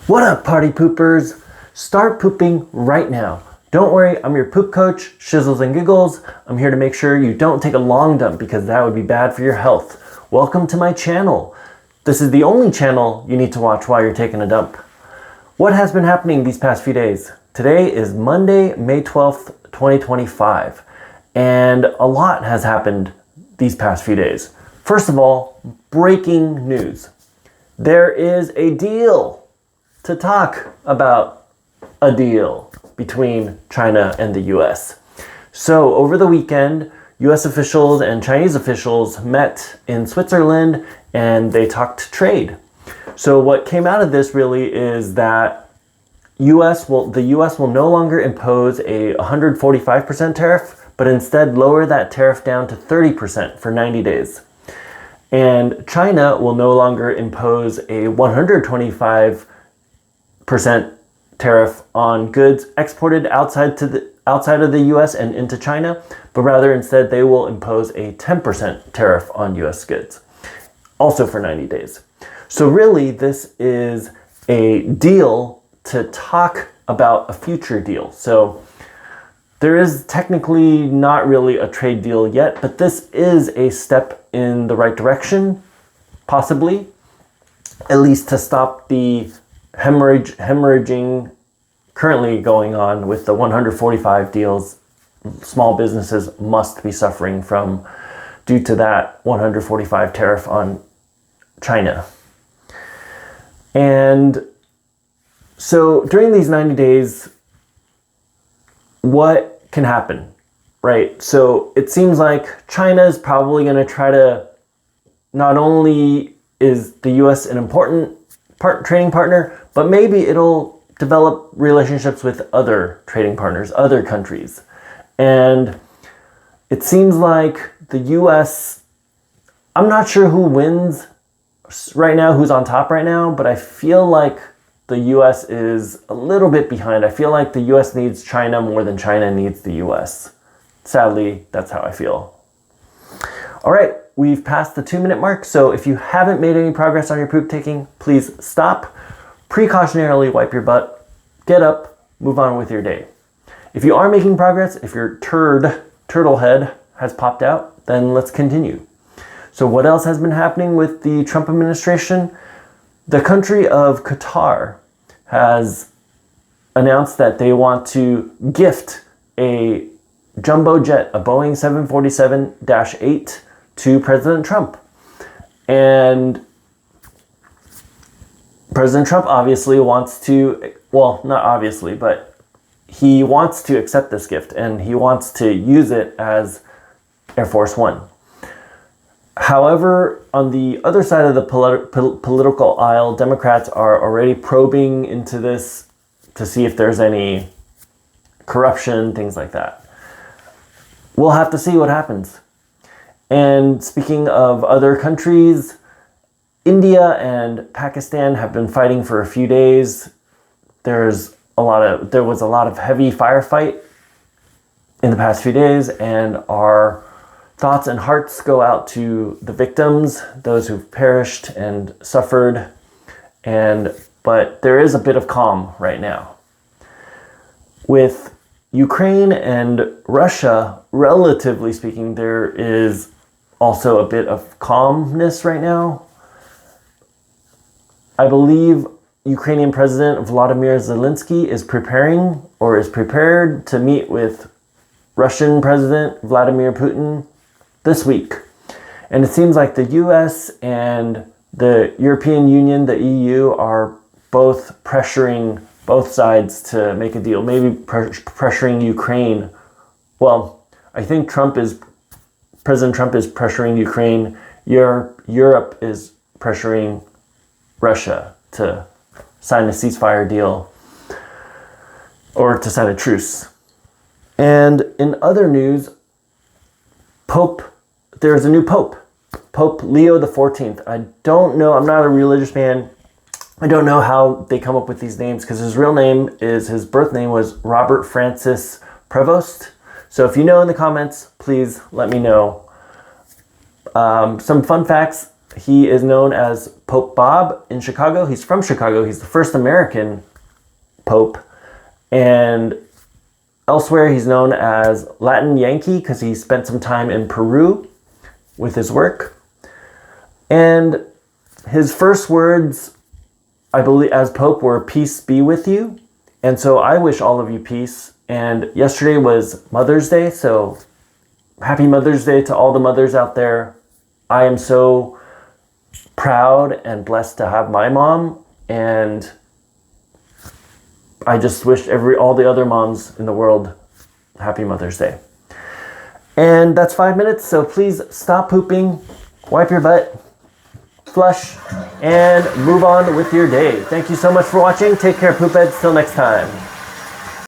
What up, party poopers? Start pooping right now. Don't worry, I'm your poop coach, Shizzles and Giggles. I'm here to make sure you don't take a long dump because that would be bad for your health. Welcome to my channel. This is the only channel you need to watch while you're taking a dump. What has been happening these past few days? Today is Monday, May 12th, 2025, and a lot has happened these past few days. First of all, breaking news. There is a deal to talk about a deal between China and the US. So over the weekend, US officials and Chinese officials met in Switzerland and they talked trade. So what came out of this really is that the US will no longer impose a 145% tariff, but instead lower that tariff down to 30% for 90 days. And China will no longer impose a 125% tariff on goods exported outside of the US and into China, but rather instead they will impose a 10% tariff on US goods, also for 90 days. So really this is a deal to talk about a future deal. So there is technically not really a trade deal yet, but this is a step in the right direction, possibly, at least to stop the hemorrhaging currently going on with the 145 deals small businesses must be suffering from due to that 145 tariff on China. And so during these 90 days, what can happen, right? So it seems like China is probably going to try to, not only is the US an important trading partner, but maybe it'll develop relationships with other trading partners, other countries. And it seems like the US, I'm not sure who wins right now, who's on top right now, but I feel like the US is a little bit behind. I feel like the US needs China more than China needs the US. Sadly, that's how I feel. All right, we've passed the 2-minute mark, so if you haven't made any progress on your poop taking, please stop, precautionarily wipe your butt, get up, move on with your day. If you are making progress, if your turtle head has popped out, then let's continue. So what else has been happening with the Trump administration? The country of Qatar has announced that they want to gift a jumbo jet, a Boeing 747-8, to President Trump. And President Trump obviously wants to, well, not obviously, but he wants to accept this gift and he wants to use it as Air Force One. However, on the other side of the political aisle, Democrats are already probing into this to see if there's any corruption, things like that. We'll have to see what happens. And speaking of other countries, India and Pakistan have been fighting for a few days. There was a lot of heavy firefight in the past few days, and our thoughts and hearts go out to the victims, those who've perished and suffered. But there is a bit of calm right now. With Ukraine and Russia, relatively speaking, there is also a bit of calmness right now. I believe Ukrainian President Volodymyr Zelensky is prepared to meet with Russian President Vladimir Putin this week. And it seems like the US and the European Union, the EU, are both pressuring both sides to make a deal, maybe pressuring Ukraine. Well, I think President Trump is pressuring Ukraine. Europe is pressuring Russia to sign a ceasefire deal or to sign a truce. And in other news, there's a new Pope, Pope Leo XIV. I don't know, I'm not a religious man. I don't know how they come up with these names because his birth name was Robert Francis Prevost. So if you know in the comments, please let me know. Some fun facts. He is known as Pope Bob in Chicago. He's from Chicago. He's the first American Pope. And elsewhere, he's known as Latin Yankee because he spent some time in Peru with his work. And his first words, I believe, as Pope were, "Peace be with you." And so I wish all of you peace. And yesterday was Mother's Day, so happy Mother's Day to all the mothers out there. I am so proud and blessed to have my mom, and I just wish all the other moms in the world happy Mother's Day. And that's 5 minutes, so please stop pooping, wipe your butt, flush, and move on with your day. Thank you so much for watching. Take care, poopheads. Till next time.